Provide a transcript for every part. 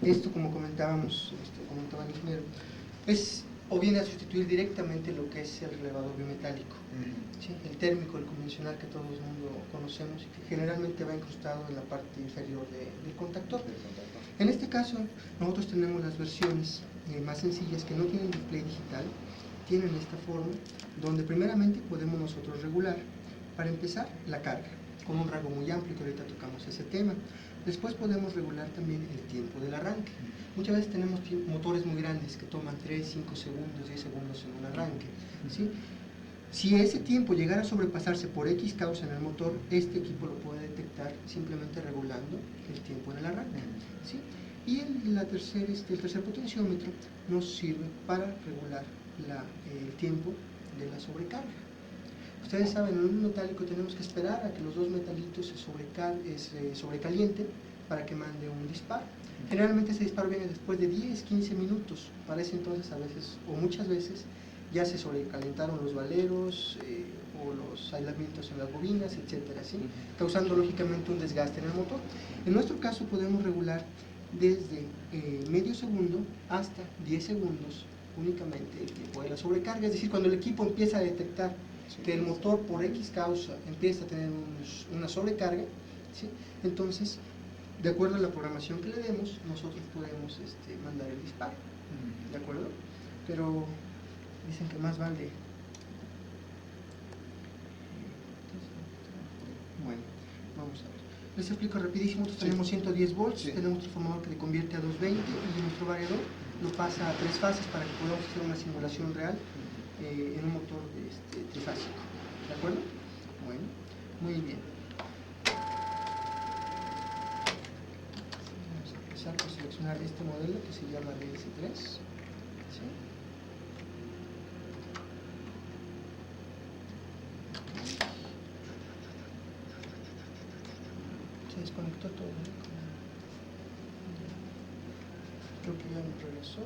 Esto, como comentábamos, comentaba el ingeniero, es o viene a sustituir directamente lo que es el relevador bimetálico, ¿sí? El térmico, el convencional que todo el mundo conocemos y que generalmente va incrustado en la parte inferior del contactor. En este caso, nosotros tenemos las versiones más sencillas que no tienen display digital, tienen esta forma, donde primeramente podemos nosotros regular, para empezar, la carga, con un rango muy amplio, que ahorita tocamos ese tema. Después podemos regular también el tiempo del arranque. Muchas veces tenemos motores muy grandes que toman 3, 5 segundos, 10 segundos en un arranque, ¿sí? Si ese tiempo llegara a sobrepasarse por X causa en el motor, este equipo lo puede detectar simplemente regulando el tiempo en el arranque, ¿sí? Y el tercer potenciómetro nos sirve para regular el tiempo de la sobrecarga. Ustedes saben, en un metálico tenemos que esperar a que los dos metalitos se sobrecalienten para que mande un disparo. Generalmente ese disparo viene después de 10, 15 minutos. Para ese entonces, a veces, o muchas veces, ya se sobrecalentaron los valeros o los aislamientos en las bobinas, etcétera, ¿sí? Causando lógicamente un desgaste en el motor. En nuestro caso podemos regular desde medio segundo hasta 10 segundos únicamente el tiempo de la sobrecarga. Es decir, cuando el equipo empieza a detectar que el motor por X causa empieza a tener una sobrecarga, ¿sí? Entonces, de acuerdo a la programación que le demos, nosotros podemos mandar el disparo, ¿de acuerdo? Pero dicen que más vale. Bueno, vamos a ver. Les explico rapidísimo. Nosotros tenemos 110 volts, tenemos un transformador que le convierte a 220 y nuestro variador lo pasa a 3 fases para que podamos hacer una simulación real en un motor trifásico. ¿De acuerdo? Bueno, muy bien. Vamos a empezar por seleccionar este modelo que se llama DS3. ¿Sí? Se desconectó todo, ¿no? Creo que ya nos regresó.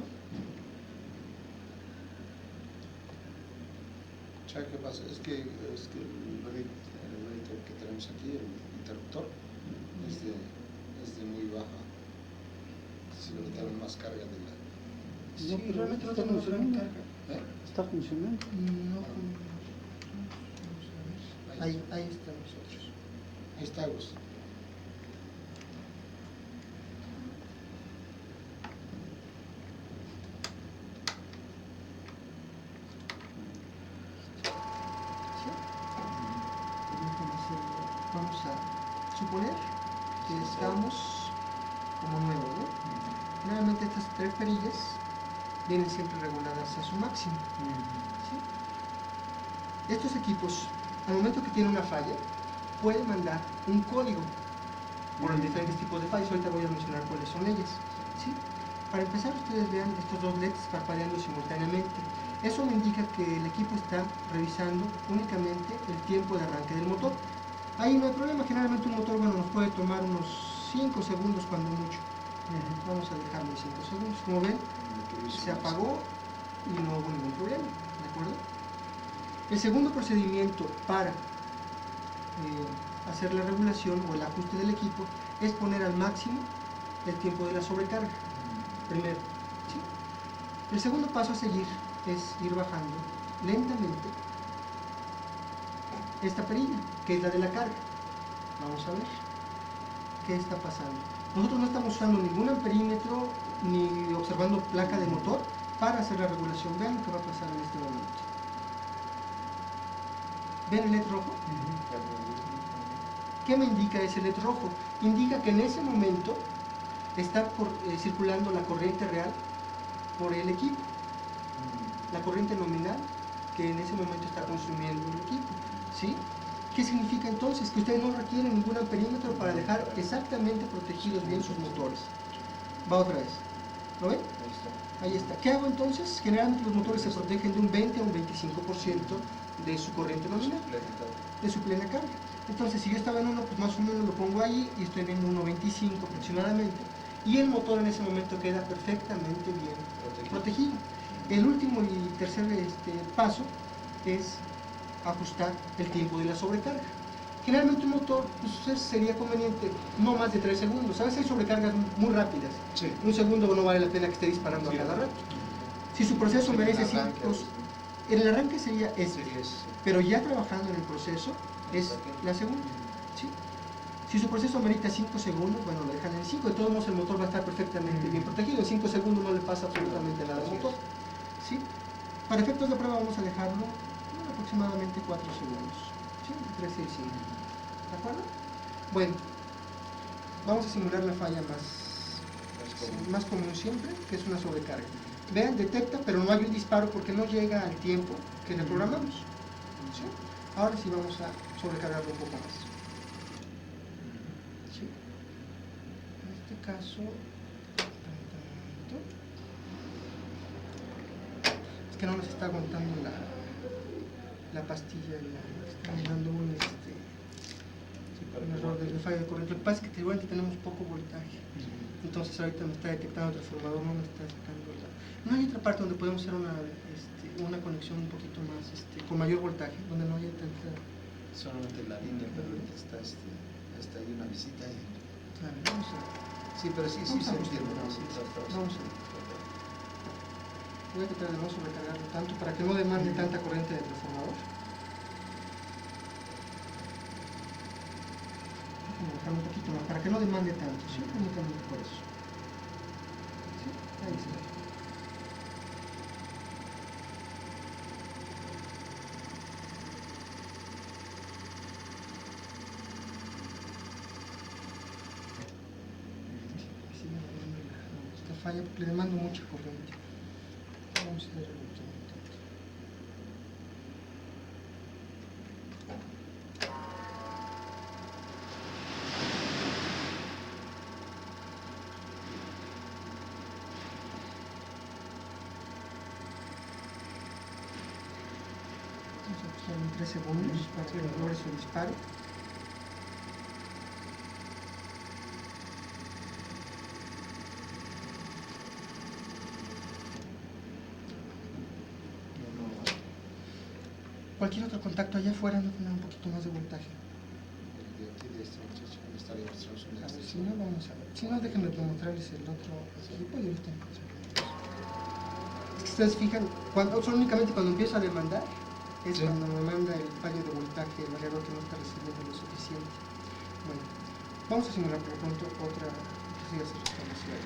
¿Sabes qué pasa? Es que el monitor que tenemos aquí, el interruptor, es de muy baja. Se le da más carga de la... Sí, no, realmente no tenemos gran carga. ¿Está funcionando? No, vamos a ver. Ahí está nosotros. Ahí está, Gus. Vamos a suponer que estamos como nuevos, ¿no? Generalmente estas 3 perillas vienen siempre reguladas a su máximo, ¿sí? Estos equipos, al momento que tienen una falla, pueden mandar un código por los diferentes tipos de fallas. Ahorita voy a mencionar cuáles son ellas, ¿sí? Para empezar, ustedes vean estos dos LEDs parpadeando simultáneamente. Eso me indica que el equipo está revisando únicamente el tiempo de arranque del motor. Ahí no hay problema. Generalmente un motor, bueno, nos puede tomar unos 5 segundos cuando mucho. Vamos a dejarlo en 5 segundos. Como ven, se apagó y no hubo ningún problema, ¿de acuerdo? El segundo procedimiento para hacer la regulación o el ajuste del equipo es poner al máximo el tiempo de la sobrecarga. Primero, ¿sí? El segundo paso a seguir es ir bajando lentamente esta perilla, que es la de la carga. Vamos a ver qué está pasando. Nosotros no estamos usando ningún amperímetro ni observando placa de motor para hacer la regulación. Vean lo que va a pasar en este momento. ¿Ven el LED rojo? ¿Qué me indica ese LED rojo? Indica que en ese momento está circulando la corriente real por el equipo, la corriente nominal que en ese momento está consumiendo el equipo, ¿sí? ¿Qué significa entonces? Que ustedes no requieren ningún amperímetro para dejar exactamente protegidos bien sus motores. Va otra vez. ¿Lo ven? Ahí está. ¿Qué hago entonces? Generalmente los motores se protegen de un 20 a un 25% de su corriente nominal, de su plena carga. Entonces, si yo estaba en 1, pues más o menos lo pongo ahí y estoy viendo 1.25 aproximadamente. Y el motor en ese momento queda perfectamente bien protegido. El último y tercer paso es ajustar el tiempo de la sobrecarga. Generalmente un motor pues, sería conveniente no más de 3 segundos. A veces hay sobrecargas muy rápidas. Sí. Un segundo no vale la pena que esté disparando a cada rato. Si su proceso merece 5, el arranque sería este, pero ya trabajando en el proceso es la segunda. ¿Sí? Si su proceso merita 5 segundos, bueno, lo dejan en 5. De todos modos, el motor va a estar perfectamente bien protegido. En 5 segundos no le pasa absolutamente nada al motor. ¿Sí? Para efectos de prueba vamos a dejarlo aproximadamente 4 segundos. ¿Sí? 3, 6, 5. ¿De acuerdo? Bueno, vamos a simular la falla más común siempre, que es una sobrecarga. Vean, detecta, pero no hay un disparo porque no llega al tiempo que le programamos. ¿Sí? Ahora sí vamos a sobrecargarlo un poco más. ¿Sí? En este caso, es que no nos está aguantando la pastilla, está dando un error de falla de corriente. Lo que pasa es que igual tenemos poco voltaje. Entonces ahorita me está detectando el transformador, no me está sacando no hay otra parte donde podemos hacer una conexión un poquito más, con mayor voltaje, donde no haya tanta... Solamente la línea, pero está ahí una visita ahí. Claro, vamos a... Sí, pero sí se entiende. Vamos a... Voy a tratar de no sobrecargarlo tanto para que no demande tanta corriente de transformador. Vamos a dejarlo un poquito más, para que no demande tanto, ¿sí? Únicamente por eso. ¿Sí? Ahí está. Esta falla porque le demando mucha corriente. Vamos a hacer el último intento. Vamos a pasar en 3 segundos para que logre su disparo. Cualquier otro contacto allá afuera no tendrá un poquito más de voltaje. A ver, si no, vamos a ver. Si no, déjenme mostrarles el otro equipo y ahorita es que ustedes fijan, únicamente cuando empiezo a demandar es cuando me manda el fallo de voltaje, el variador que no está recibiendo lo suficiente. Bueno, vamos a simular por lo pronto otra que siga ser establecida.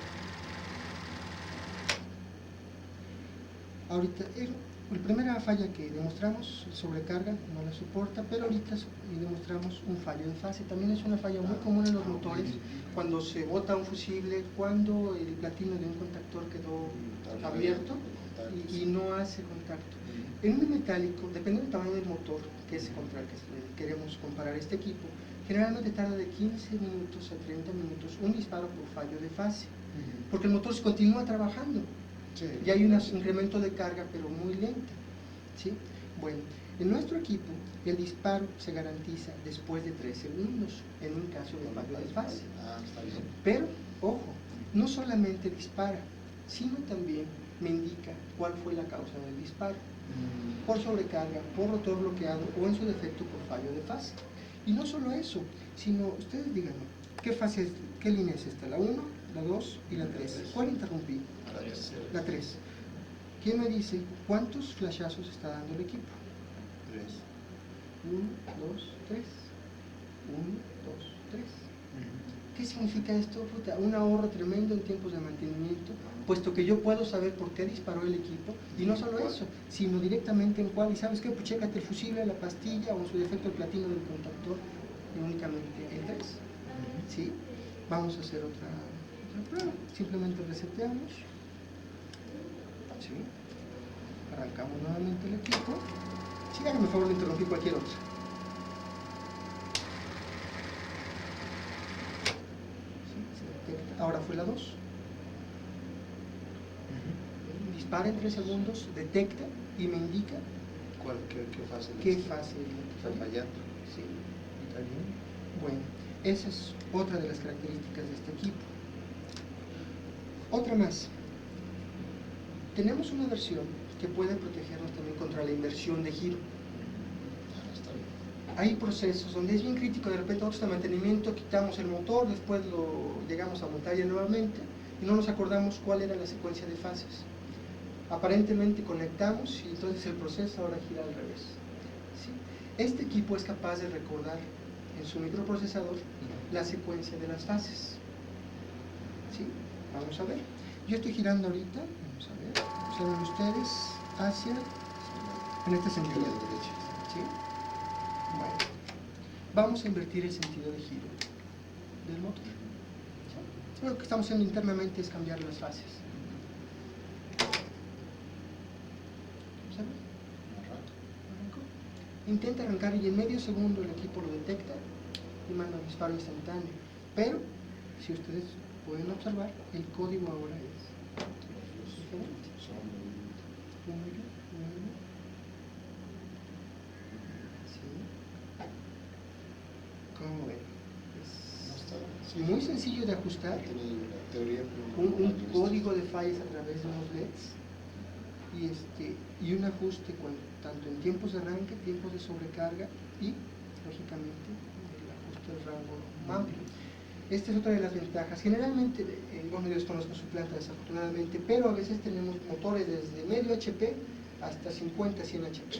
Ahorita, la primera falla que demostramos, sobrecarga, no la soporta, pero ahorita demostramos un fallo de fase. También es una falla muy común en los motores, cuando se bota un fusible, cuando el platino de un contactor quedó abierto y no hace contacto. En un metálico, dependiendo del tamaño del motor, que es contra el que queremos comparar este equipo, generalmente tarda de 15 minutos a 30 minutos un disparo por fallo de fase, porque el motor se continúa trabajando. Sí, y hay un incremento de carga, pero muy lenta. ¿Sí? Bueno, en nuestro equipo el disparo se garantiza después de 3 segundos, en un caso de fallo de fase. Está bien. Pero, ojo, no solamente dispara, sino también me indica cuál fue la causa del disparo. Por sobrecarga, por rotor bloqueado o en su defecto por fallo de fase. Y no solo eso, sino, ustedes díganme, ¿qué línea es esta? ¿La 1, la 2 y la 3? ¿Cuál interrumpí? La 3. ¿Quién me dice cuántos flashazos está dando el equipo? 3. 1, 2, 3. 1, 2, 3. ¿Qué significa esto? Puta, un ahorro tremendo en tiempos de mantenimiento, puesto que yo puedo saber por qué disparó el equipo, y no solo eso, sino directamente en cuál, y ¿sabes qué? Pues chécate el fusible, la pastilla, o en su defecto el platino del contactor, y únicamente el 3. ¿Sí? Vamos a hacer otra prueba. Simplemente reseteamos. ¿Sí? Arrancamos nuevamente el equipo. Sí, háganme el favor de interrumpir cualquier otra. Ahora fue la 2. Dispara en 3 segundos, detecta y me indica qué fase está fallando. Sí, está bien. Bueno, esa es otra de las características de este equipo. Otra más. Tenemos una versión que puede protegernos también contra la inversión de giro. Está bien. hay procesos donde es bien crítico, de repente otros de mantenimiento, quitamos el motor, después lo llegamos a montar ya nuevamente y no nos acordamos cuál era la secuencia de fases. Aparentemente conectamos y entonces el proceso ahora gira al revés. ¿Sí? Este equipo es capaz de recordar en su microprocesador la secuencia de las fases. ¿Sí? Vamos a ver. Yo estoy girando ahorita, vamos a ver, observen ustedes, hacia, en este sentido. ¿Sí? Bueno, vamos a invertir el sentido de giro del motor. ¿Sí? Lo que estamos haciendo internamente es cambiar las fases. ¿Observen? Intenta arrancar y en medio segundo el equipo lo detecta y manda un disparo instantáneo. Pero, si ustedes pueden observar, el código ahora es diferente. ¿Cómo ven? Es muy sencillo de ajustar. Un código de fallas a través de unos LEDs y un ajuste tanto en tiempos de arranque, tiempos de sobrecarga y, lógicamente, el ajuste del rango amplio. Esta es otra de las ventajas. Generalmente, bueno, yo desconozco su planta desafortunadamente, pero a veces tenemos motores desde medio HP hasta 50, 100 HP.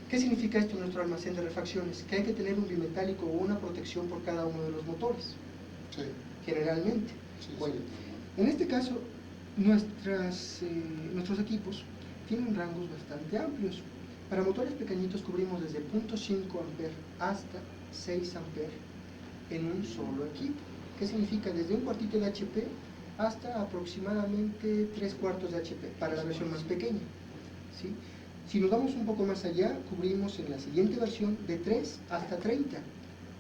¿Qué significa esto en nuestro almacén de refacciones? Que hay que tener un bimetálico o una protección por cada uno de los motores. Sí. Generalmente. Sí, bueno, sí. En este caso, nuestros equipos tienen rangos bastante amplios. Para motores pequeñitos cubrimos desde 0.5 amper hasta 6 amper en un solo equipo. ¿Qué significa? Desde un cuartito de HP hasta aproximadamente 3/4 de HP para la versión más pequeña. ¿Sí? Si nos vamos un poco más allá, cubrimos en la siguiente versión de 3 hasta 30.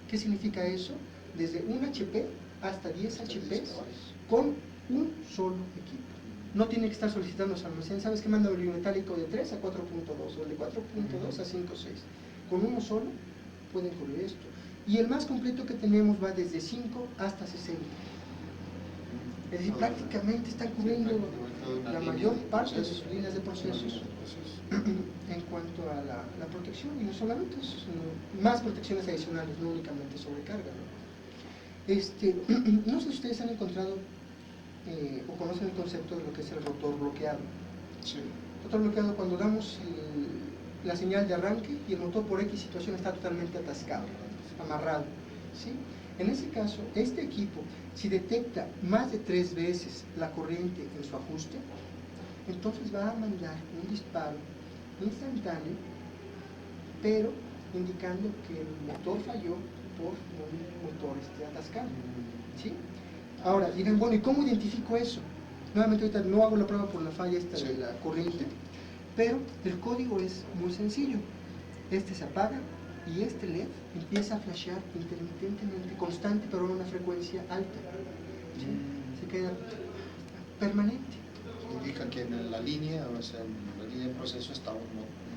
¿Qué significa eso? Desde 1 HP hasta 10 HP con un solo equipo. No tiene que estar solicitando su almacén. ¿Sabes qué? Manda el bimetálico de 3 a 4.2 o el de 4.2 a 5.6. Con uno solo pueden cubrir esto. Y el más completo que tenemos va desde 5 hasta 60. Es decir, prácticamente están cubriendo la mayor parte de sus líneas de procesos en cuanto a la protección, y no solamente eso, sino más protecciones adicionales, no únicamente sobrecarga, ¿no? No sé si ustedes han encontrado o conocen el concepto de lo que es el rotor bloqueado. Sí. Rotor bloqueado, cuando damos la señal de arranque y el motor por X situación está totalmente atascado, amarrado, ¿sí? En ese caso, este equipo, si detecta más de 3 veces la corriente en su ajuste, entonces va a mandar un disparo instantáneo, pero indicando que el motor falló por un motor atascado, ¿sí? Ahora, dirán, bueno, ¿y cómo identifico eso? Nuevamente ahorita no hago la prueba por la falla esta de la corriente, pero el código es muy sencillo. Este se apaga y este LED empieza a flashear intermitentemente, constante, pero a una frecuencia alta, ¿sí? Se queda permanente. Indica que en la línea, o sea, en la línea de proceso está un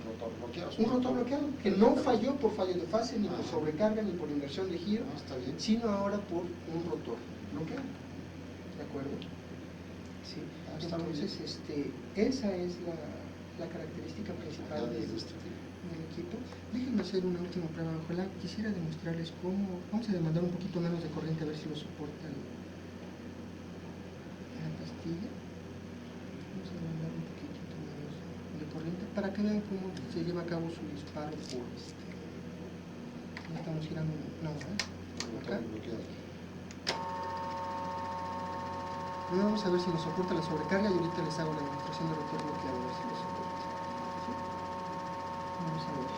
rotor bloqueado. Un rotor bloqueado, que no falló por fallo de fase, ni por sobrecarga, ni por inversión de giro, está bien. sino ahora por un rotor bloqueado. ¿De acuerdo? Sí. Entonces, esa es la característica principal del equipo. Déjenme hacer una última prueba. Ojalá quisiera demostrarles cómo. Vamos a demandar un poquito menos de corriente a ver si lo soporta la pastilla. Vamos a demandar un poquito menos de corriente para que vean cómo se lleva a cabo su disparo por Ya estamos girando. No, acá. Vamos a ver si nos soporta la sobrecarga y ahorita les hago la demostración de rotor bloqueado, a ver si lo soporta. ¿Sí? Vamos a ver.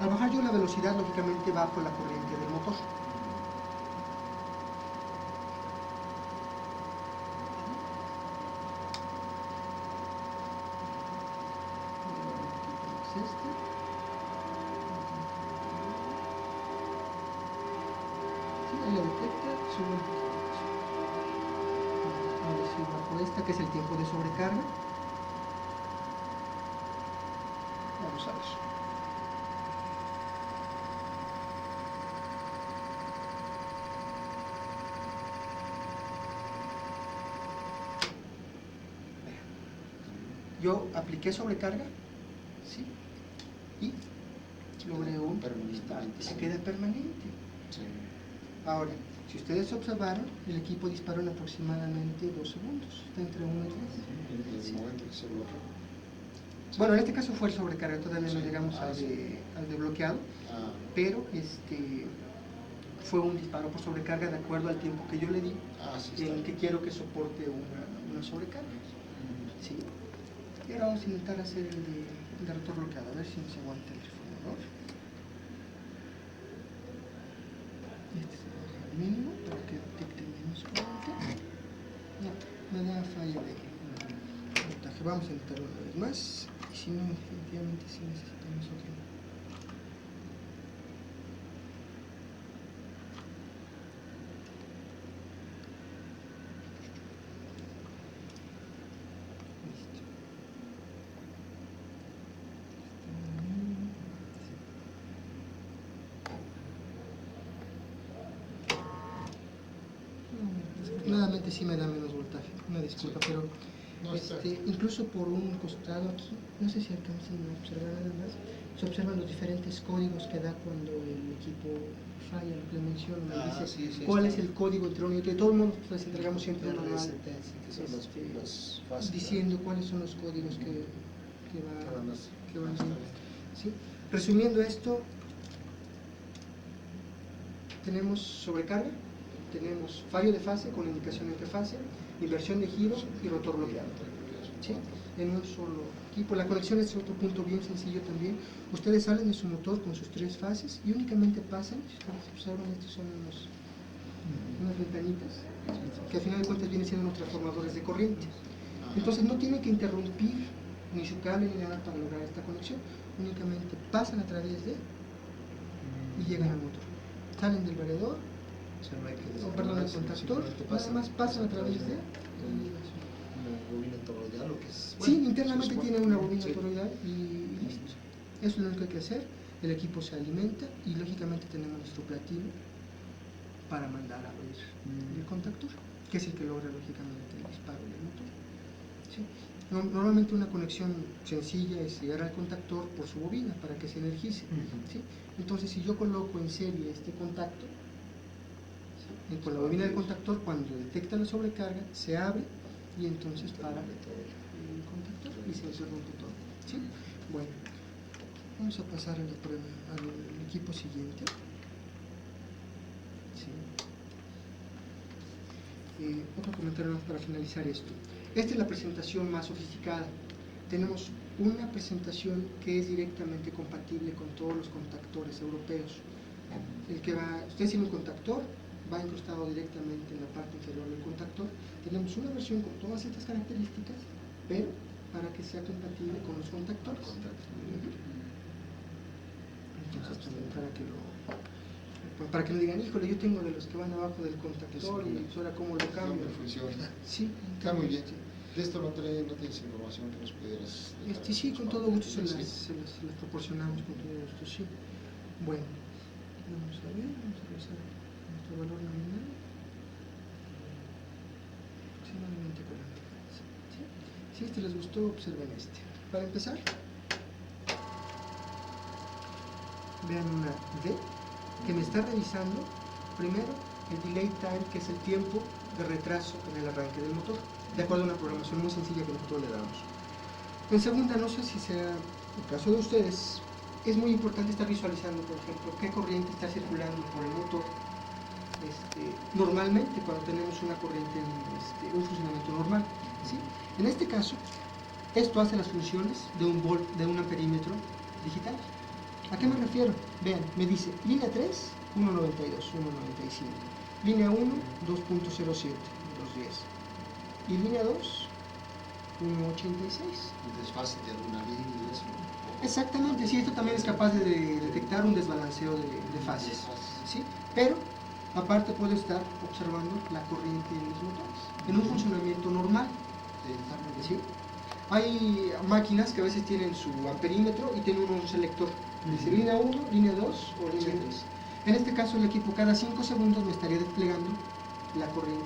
Al bajar yo la velocidad, lógicamente bajo la corriente del motor. Sí, ahí la detecta, sube un poquito. Ahora sí, bajo esta, que es el tiempo de sobrecarga. Vamos a ver. Yo apliqué sobrecarga, ¿sí? Y logré un permanentemente. se queda permanente. Sí. Ahora, si ustedes observaron, el equipo disparó en aproximadamente 2 segundos, está entre 1 y 3. En el momento que se bloquea. Bueno, en este caso fue el sobrecarga, todavía no Sí. llegamos al de bloqueado, pero fue un disparo por sobrecarga de acuerdo al tiempo que yo le di, Sí, en que quiero que soporte una sobrecarga. ¿Sí? Y ahora vamos a intentar hacer el de rotor bloqueado, a ver si nos aguanta el transformador. Este se baja al mínimo para que detecte menos corriente. No, me da falla de voltaje. Vamos a intentarlo una vez más. Y si no, definitivamente sí necesitamos otro. Desafortunadamente sí me da menos voltaje, una disculpa, Sí. pero No, incluso por un costado aquí, no sé si alcancen a observar nada más, se observan los diferentes códigos que da cuando el equipo falla, lo que le menciono, me dice sí, cuál está. es el código entre uno y otro, y todo el mundo les entregamos siempre un manual RST, sí, que son las fases, diciendo cuáles son los códigos que van a Está ser. bien. ¿Sí? Resumiendo esto, tenemos sobrecarga, tenemos fallo de fase con indicación entre fase, inversión de giro y rotor bloqueado. ¿Sí? En un solo equipo. La conexión es otro punto bien sencillo también. Ustedes salen de su motor con sus 3 fases y únicamente pasan, si ustedes observan, estos son unas ventanitas que al final de cuentas vienen siendo unos transformadores de corriente. Entonces no tienen que interrumpir ni su cable ni nada para lograr esta conexión, únicamente pasan a través de y llegan al motor. Salen del variador, del contactor, nada más pasan a través de una bobina toroidal, lo que es. sí, internamente tiene una bobina sí. toroidal y listo. Eso es lo único que hay que hacer. El equipo se alimenta y lógicamente tenemos nuestro platino para mandar a abrir el contactor, que es el que logra lógicamente el disparo del motor. ¿Sí? Normalmente una conexión sencilla es llegar al contactor por su bobina para que se energice. ¿Sí? Entonces, si yo coloco en serie este contacto, ¿sí? Con la bobina del contactor, cuando detecta la sobrecarga, se abre y entonces para el contactor y se interrumpe todo. ¿Sí? Bueno, vamos a pasar a la prueba, al equipo siguiente. ¿Sí? Otro comentario más para finalizar esto. Esta es la presentación más sofisticada. Tenemos una presentación que es directamente compatible con todos los contactores europeos. Ustedes tienen un contactor, va incrustado directamente en la parte inferior del contactor. Tenemos una versión con todas estas características, pero para que sea compatible con los contactores. Entonces también para que no digan, híjole, yo tengo de los que van abajo del contactor y ahora cómo lo cambio. No funciona. Sí, Está muy bien. De esto no tienes información que nos pudieras dejar. sí, con todo gusto se las proporcionamos, con todo gusto, sí. Bueno, vamos a revisar nuestro valor nominal. Aproximadamente 40 Hz. ¿Sí? Si este les gustó, observen este. Para empezar, vean una D que me está revisando primero el delay time, que es el tiempo de retraso en el arranque del motor, de acuerdo a una programación muy sencilla que nosotros le damos. En segunda, no sé si sea el caso de ustedes, es muy importante estar visualizando, por ejemplo, qué corriente está circulando por el motor normalmente cuando tenemos una corriente en un funcionamiento normal. ¿Sí? En este caso, esto hace las funciones de un amperímetro digital. ¿A qué me refiero? Vean, me dice línea 3, 1.92, 1.95, línea 1, 2.07, 2.10 y línea 2, 1.86. El desfase de alguna línea y eso. Exactamente, sí, esto también es capaz de detectar un desbalanceo de fases, ¿sí? Pero aparte puedo estar observando la corriente en los motores en un funcionamiento normal. ¿Sí? Hay máquinas que a veces tienen su amperímetro y tienen un selector, dice línea 1, línea 2 o línea 3. En este caso el equipo cada 5 segundos me estaría desplegando la corriente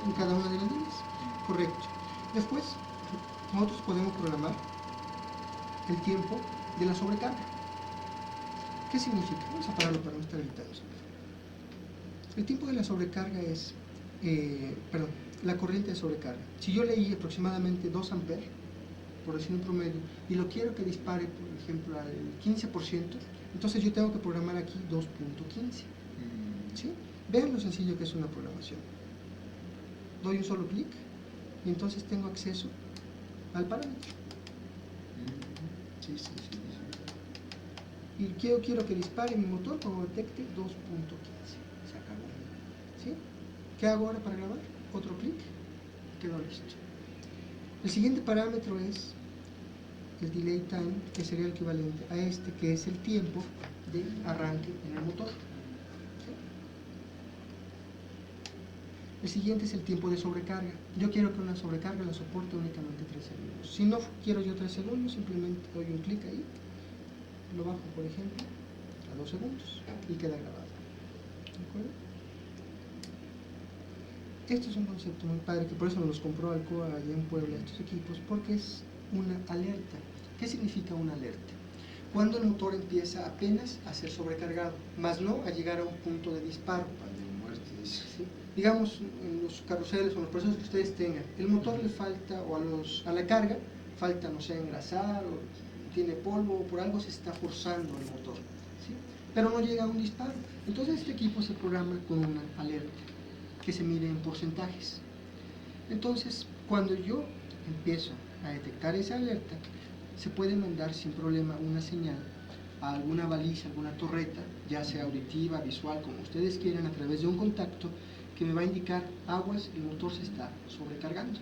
en cada una de las líneas. Correcto. Después nosotros podemos programar el tiempo de la sobrecarga. ¿Qué significa? Vamos a pararlo para no estar gritando. El tiempo de la sobrecarga es, la corriente de sobrecarga. Si yo leí aproximadamente 2 amperes, por decir un promedio, y lo quiero que dispare, por ejemplo, al 15%, entonces yo tengo que programar aquí 2.15. ¿Sí? Vean lo sencillo que es una programación. Doy un solo clic y entonces tengo acceso al parámetro. Sí. Y quiero que dispare mi motor cuando detecte 2.15. Se acabó. ¿Sí? ¿Qué hago ahora para grabar? Otro clic, quedó listo. El siguiente parámetro es el delay time, que sería el equivalente a este, que es el tiempo de arranque en el motor. ¿Sí? El siguiente es el tiempo de sobrecarga. Yo quiero que una sobrecarga la soporte únicamente 3 segundos. Si no quiero yo 3 segundos, simplemente doy un clic ahí, lo bajo, por ejemplo, a 2 segundos y queda grabado. ¿De acuerdo? Esto es un concepto muy padre, que por eso nos los compró Alcoa allá en Puebla, estos equipos, porque es una alerta. ¿Qué significa una alerta? Cuando el motor empieza apenas a ser sobrecargado, más no a llegar a un punto de disparo. ¿Sí? Digamos, en los carruseles o en los procesos que ustedes tengan, el motor le falta, o a la carga, falta, no sé, engrasar, o tiene polvo, o por algo se está forzando el motor, ¿sí? Pero no llega a un disparo. Entonces este equipo se programa con una alerta que se mide en porcentajes. Entonces, cuando yo empiezo a detectar esa alerta, se puede mandar sin problema una señal a alguna baliza, alguna torreta, ya sea auditiva, visual, como ustedes quieran, a través de un contacto que me va a indicar: aguas, el motor se está sobrecargando.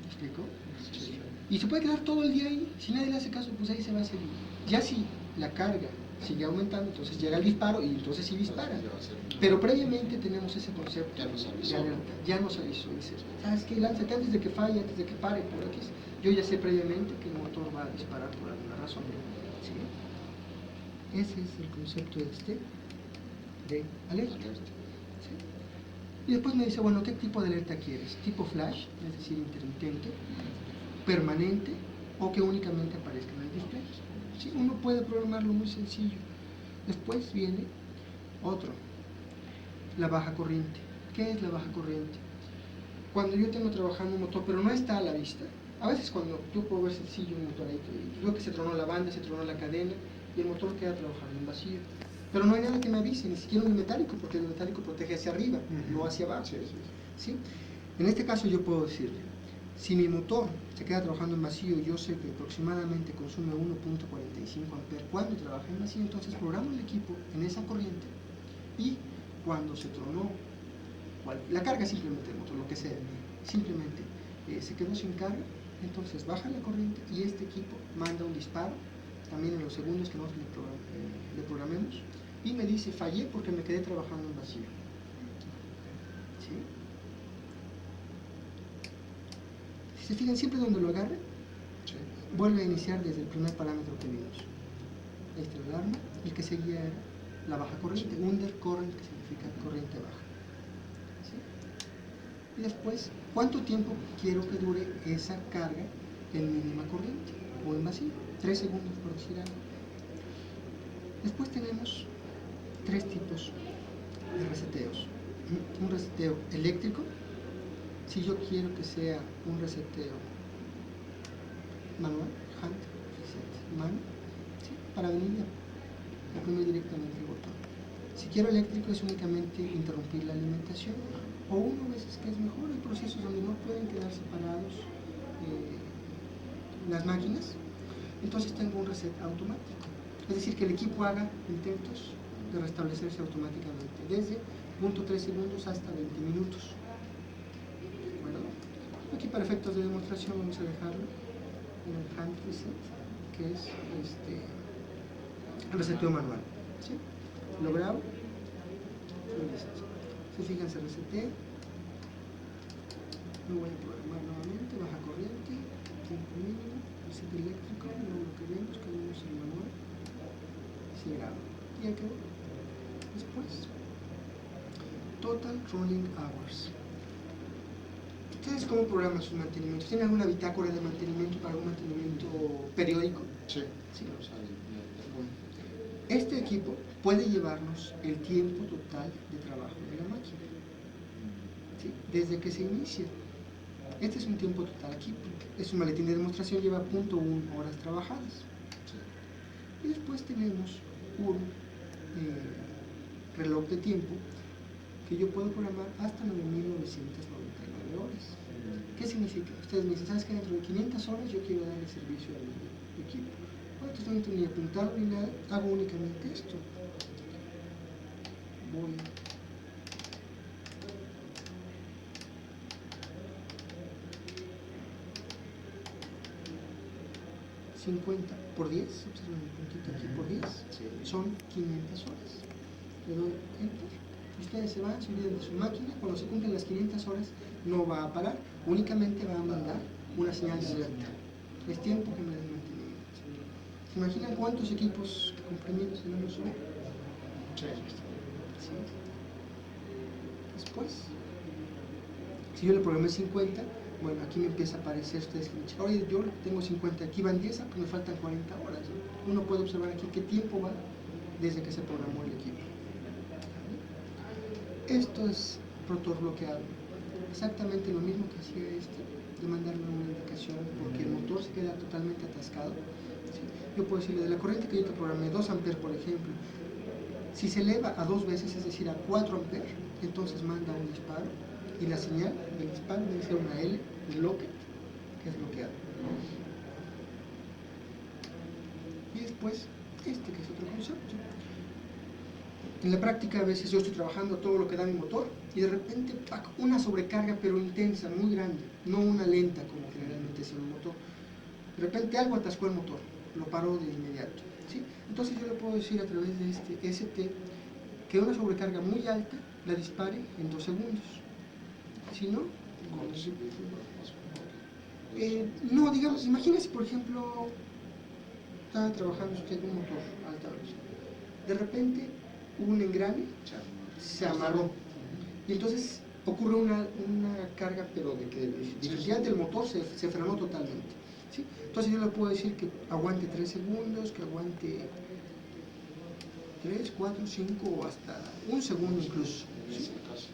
¿Me explico? Sí. Y se puede quedar todo el día ahí, si nadie le hace caso, pues ahí se va a seguir. Ya si la carga sigue aumentando, entonces llega el disparo y entonces sí dispara. Pero previamente tenemos ese concepto ya nos avisó. Ya nos avisó, dice, ¿sabes qué? Lánzate antes de que falle, antes de que pare por X. Yo ya sé previamente que el motor va a disparar por alguna razón. ¿Sí? Ese es el concepto de alerta. ¿Sí? Y después me dice, bueno, ¿qué tipo de alerta quieres? ¿Tipo flash, es decir, intermitente, permanente, o que únicamente aparezca en el display? ¿Sí? Uno puede programarlo muy sencillo. Después viene otro, la baja corriente. ¿Qué es la baja corriente? Cuando yo tengo trabajando un motor, pero no está a la vista. A veces cuando yo puedo ver sencillo un motor ahí, veo que se tronó la banda, se tronó la cadena, y el motor queda trabajando en vacío. Pero no hay nada que me avise, ni siquiera un metálico, porque el metálico protege hacia arriba, no hacia abajo. ¿Sí? En este caso yo puedo decirle, si mi motor se queda trabajando en vacío, yo sé que aproximadamente consume 1.45 amperes cuando trabaja en vacío, entonces programo el equipo en esa corriente, y cuando se tronó la carga, simplemente el motor, lo que sea, simplemente se quedó sin carga, entonces baja la corriente y este equipo manda un disparo, también en los segundos que nosotros le programemos, y me dice: fallé porque me quedé trabajando en vacío. ¿Sí? Si se fijan, siempre donde lo agarre, vuelve a iniciar desde el primer parámetro que vimos. Esta es la alarma, el que seguía era la baja corriente, undercurrent, que significa corriente baja. ¿Sí? Y después, ¿cuánto tiempo quiero que dure esa carga en mínima corriente o en vacío? 3 segundos, por decir algo. Después tenemos 3 tipos de reseteos. Un reseteo eléctrico, si yo quiero que sea un reseteo manual, hand reset, mano, ¿sí? Para venir a oprimir directamente el botón. Si quiero eléctrico, es únicamente interrumpir la alimentación, o uno a veces que es mejor, hay procesos donde no pueden quedar separados las máquinas, entonces tengo un reset automático, es decir, que el equipo haga intentos de restablecerse automáticamente desde 0.3 segundos hasta 20 minutos. Bueno, aquí para efectos de demostración vamos a dejarlo en el hand reset, que es el reseteo manual. ¿Sí? Lo grabo y listo. Si fijan, se resetea. Lo voy a programar nuevamente, baja corriente, tiempo mínimo, reset eléctrico, lo que vemos el manual, se graba. Y ya quedó. Después, total running hours. ¿Ustedes cómo programan sus mantenimientos? ¿Tienen alguna bitácora de mantenimiento para un mantenimiento periódico? Sí. Sí. Este equipo puede llevarnos el tiempo total de trabajo de la máquina, ¿sí? Desde que se inicia. Este es un tiempo total aquí, es un maletín de demostración, lleva 0.1 horas trabajadas. Y después tenemos un reloj de tiempo que yo puedo programar hasta 9.999 horas. ¿Qué significa? Ustedes me dicen, ¿sabes que dentro de 500 horas yo quiero darle servicio a mi equipo? Bueno, entonces no necesito ni apuntarlo ni nada, hago únicamente esto. Voy $50 por 10, observen el puntito aquí por 10, son 500 horas. Le doy Enter. Ustedes se van, se olvidan de su máquina. Cuando se cumplen las 500 horas, no va a parar, únicamente va a mandar una señal de alerta. Es tiempo que me den mantenimiento. ¿Se imaginan cuántos equipos de comprimidos tenemos hoy? Sí. Después, si yo le programé 50, bueno, aquí me empieza a aparecer, ustedes que me dicen, oye, yo tengo 50, aquí van 10, pues me faltan 40 horas. ¿No? Uno puede observar aquí qué tiempo va desde que se programó el equipo. Esto es rotor bloqueado, exactamente lo mismo que hacía este, de mandarme una indicación porque el motor se queda totalmente atascado. ¿Sí? Yo puedo decirle de la corriente que yo te programé, 2 amperes por ejemplo, si se eleva a 2 veces, es decir, a 4 amperes, entonces manda un disparo y la señal del disparo debe ser una L de locket, que es bloqueado. Y después, este que es otro concepto. En la práctica a veces yo estoy trabajando todo lo que da mi motor y de repente una sobrecarga pero intensa, muy grande, no una lenta como generalmente es en un motor. De repente algo atascó el motor, lo paró de inmediato, ¿sí? Entonces yo le puedo decir a través de este ST que una sobrecarga muy alta la dispare en 2 segundos. Si no, no, digamos, imagínese por ejemplo, estaba trabajando usted en un motor a alta velocidad. De repente un engrane se amarró y entonces ocurre una carga pero de que definitivamente el motor se frenó totalmente, ¿sí? Entonces yo le puedo decir que aguante 3 segundos, que aguante 3, 4, 5 o hasta 1 segundo incluso, ¿sí?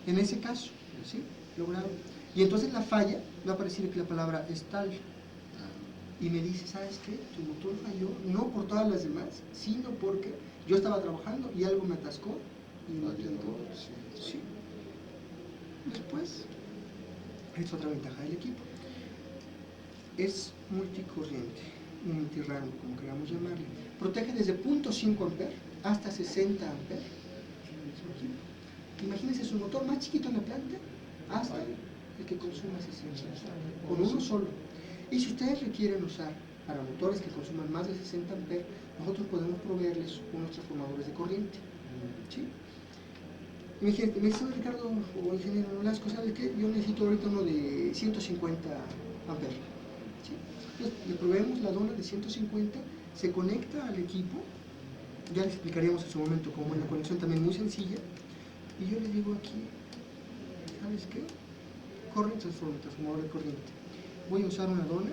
En ese caso, ¿sí? Logrado. Y entonces la falla va a aparecer aquí la palabra stall y me dice, ¿sabes qué? Tu motor falló, no por todas las demás, sino porque yo estaba trabajando y algo me atascó y me intentó. Sí. Después, es otra ventaja del equipo. Es multicorriente, multirango, como queramos llamarle. Protege desde 0.5 amperes hasta 60 amperes. Imagínense su motor más chiquito en la planta hasta el que consuma 60 con uno solo. Y si ustedes requieren usar para motores que consuman más de 60 amperes, nosotros podemos proveerles unos transformadores de corriente. ¿Sí? Imagínate, me dice Ricardo o ingeniero Nolasco, ¿sabes qué? Yo necesito ahorita uno de 150 amperes. ¿Sí? Entonces, le proveemos la dona de 150, se conecta al equipo, ya les explicaríamos en su momento cómo es la conexión también muy sencilla, y yo les digo aquí, ¿sabes qué? Corre transformador de corriente. Voy a usar una dona